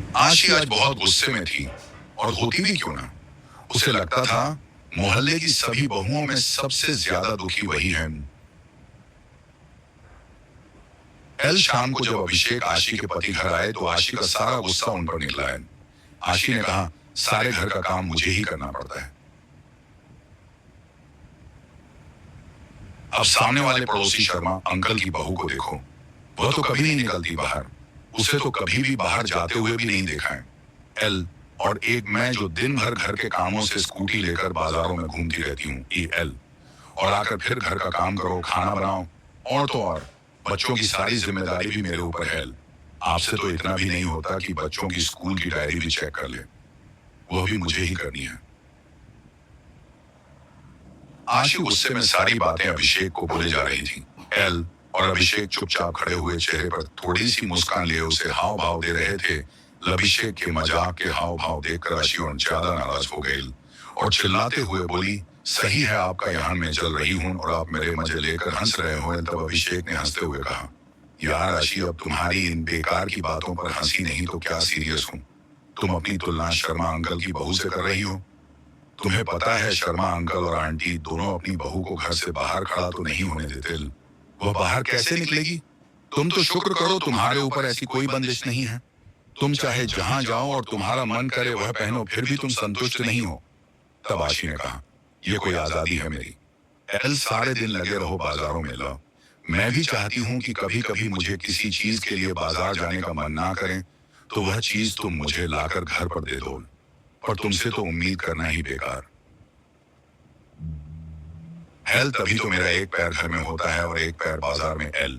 आशी आज बहुत गुस्से में थी और होती भी क्यों ना। उसे लगता था मोहल्ले की सभी बहुओं में सबसे ज्यादा दुखी वही है। कल शाम को जब अभिषेक आशी के पति घर आए तो आशी का सारा गुस्सा उन पर निकला है। आशी ने कहा, सारे घर का काम मुझे ही करना पड़ता है। अब सामने वाले पड़ोसी शर्मा अंकल की बहू को देखो, वह तो कभी नहीं निकलती बाहर। उसे तो कभी भी बाहर जाते हुए भी नहीं देखा है। एल और एक मैं जो दिन भर घर के कामों से स्कूटी लेकर बाजारों में घूमती रहती हूँ, ई एल। और आकर फिर घर का काम करो, खाना बनाओ, और तो और बच्चों की सारी जिम्मेदारी भी मेरे ऊपर है। आपसे तो इतना भी नहीं होता कि बच्चों की स्कूल की डायरी भी चेक कर ले, वह भी मुझे ही करनी है। आशी गुस्से में सारी बातें अभिषेक को बोले जा रही थी। एल और अभिषेक चुपचाप खड़े हुए चेहरे पर थोड़ी सी मुस्कान लिए उसे हाव भाव दे रहे थे। अभिषेक के मजाक के हाव भाव देखकर आशी और ज्यादा नाराज हो गई और चिल्लाते हुए बोली, सही है आपका यहाँ मैं चल रही हूँ और आप मेरे मजे लेकर हंस रहे हो। तब अभिषेक ने हंसते हुए कहा, यार आशी, अब तुम्हारी इन बेकार की बातों पर हंसी नहीं तो क्या सीरियस हूँ। तुम अपनी तुलना शर्मा अंकल की बहू से कर रही हो। तुम्हें पता है शर्मा अंकल और आंटी दोनों अपनी बहू को घर से बाहर खड़ा तो नहीं होने देते। वह बाहर कैसे निकलेगी? तुम तो शुक्र करो तुम्हारे ऊपर ऐसी कोई बंदिश नहीं है। तुम चाहे जहां जाओ और तुम्हारा मन करे वह पहनो, फिर भी तुम संतुष्ट नहीं हो। तब आशी ने कहा, यह कोई आजादी है मेरी। एल, सारे दिन लगे रहो बाजारों में लो। मैं भी चाहती हूँ कि कभी कभी मुझे किसी चीज के लिए बाजार जाने का मन ना करें तो वह चीज तुम मुझे लाकर घर पर दे दो, पर तुमसे तो उम्मीद करना ही बेकार। एल, तभी तो मेरा एक पैर घर में होता है और एक पैर बाजार में। एल।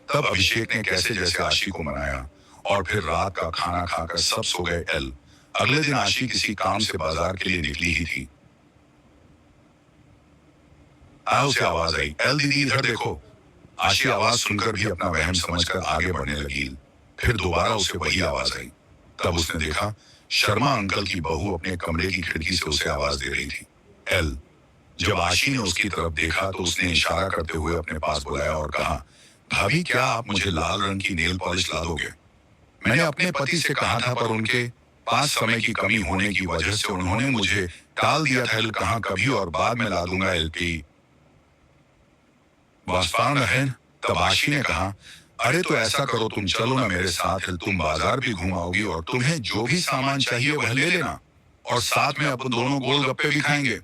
तब अभिषेक ने कैसे जैसे आशी को मनाया और फिर रात का खाना खाकर सब सो गए। एल। अगले दिन आशी किसी काम से बाजार के लिए निकली ही थी। उसे आवाज आई, एल दीदी इधर देखो। आशी आवाज सुनकर भी अपना वहम समझकर आगे बढ़ने लगी। फिर दोबारा उसे वही आवाज आई। तब उसने देखा शर्मा अंकल की बहू अपने कमरे की खिड़की से उसे आवाज दे रही थी। एल। जब आशी ने उसकी तरफ देखा तो उसने इशारा करते हुए अपने पास बुलाया और कहा, भाभी क्या आप मुझे लाल रंग की नेल पॉलिश ला दोगे? मैंने अपने पति से कहा था पर उनके पास समय की कमी होने की वजह से उन्होंने मुझे टाल दिया था। कहा कभी और बाद में ला दूंगा। एलपी वास्तान है। तब आशी ने कहा, अरे तो ऐसा करो, तुम चलो ना मेरे साथ। तुम बाजार भी घुमाओगी और तुम्हें जो भी सामान चाहिए वह ले लेना और साथ में अपन दोनों गोलगप्पे भी खाएंगे।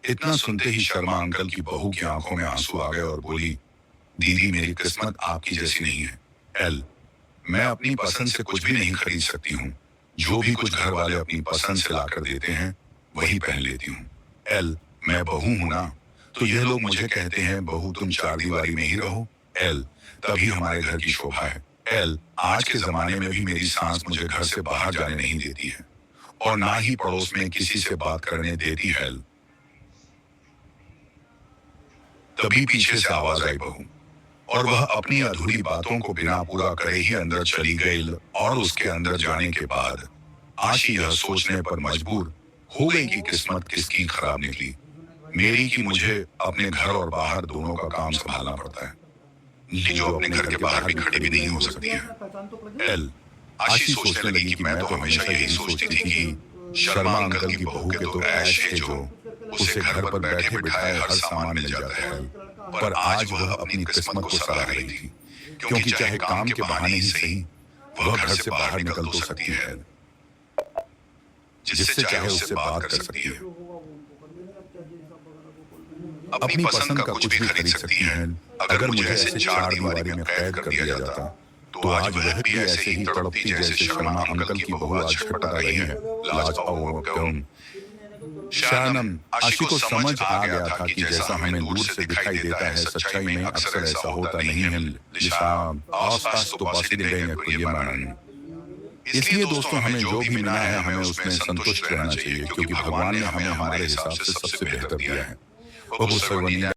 इतना सुनते ही शर्मा अंकल की बहू की आंखों में आंसू आ गए और बोली, दीदी मेरी किस्मत आपकी जैसी नहीं है। एल। मैं अपनी पसंद से कुछ भी नहीं खरीद सकती हूँ। जो भी कुछ घर वाले अपनी पसंद से लाकर देते हैं वही पहन लेती हूँ। एल। मैं बहू हूं ना, तो यह लोग मुझे कहते हैं बहू तुम चार दीवारी में ही रहो। एल। तभी हमारे घर की शोभा है। एल। आज के जमाने में भी मेरी सास मुझे घर से बाहर जाने नहीं देती है और ना ही पड़ोस में किसी से बात करने देती है। तभी पीछे से आवाज आई बहू, और वह अपनी अधूरी बातों को बिना पूरा करे ही अंदर चली गई। और उसके अंदर जाने के बाद आशी यह सोचने पर मजबूर हो गई कि किस्मत किसकी खराब निकली, मेरी कि मुझे अपने घर और बाहर दोनों का काम संभालना पड़ता है, जो अपने घर के बाहर भी खड़ी भी नहीं हो सकती है। एल। आशी सोचने लगी कि मैं तो हमेशा यही सोचती थी कि शर्मा अंकल की बहू के तो ऐश है जो उसे घर पर बैठे बिठाए हर सामान मिल जाता है, पर आज वह अपनी किस्मत को सराह रही थी, क्योंकि चाहे काम के बहाने ही सही वह घर से बाहर निकल तो सकती है, जिससे चाहे उससे बात कर सकती है, अपनी पसंद का कुछ भी खरीद सकती है। अगर मुझे ऐसे चार दीवारी में कैद कर दिया जाता तो आज वह भी ऐसे ही तड़पती जैसे शर्मा अंकल की बहू आज छटपटा रही है। शरणम। आशी को समझ आ गया था कि जैसा हमें दूर से दिखाई देता है सच्चाई में अक्सर ऐसा होता नहीं है। आसपास तो इसलिए दोस्तों हमें जो भी मिला है हमें उसमें संतुष्ट रहना चाहिए, क्योंकि भगवान ने हमें हमारे हिसाब से सबसे बेहतर दिया है।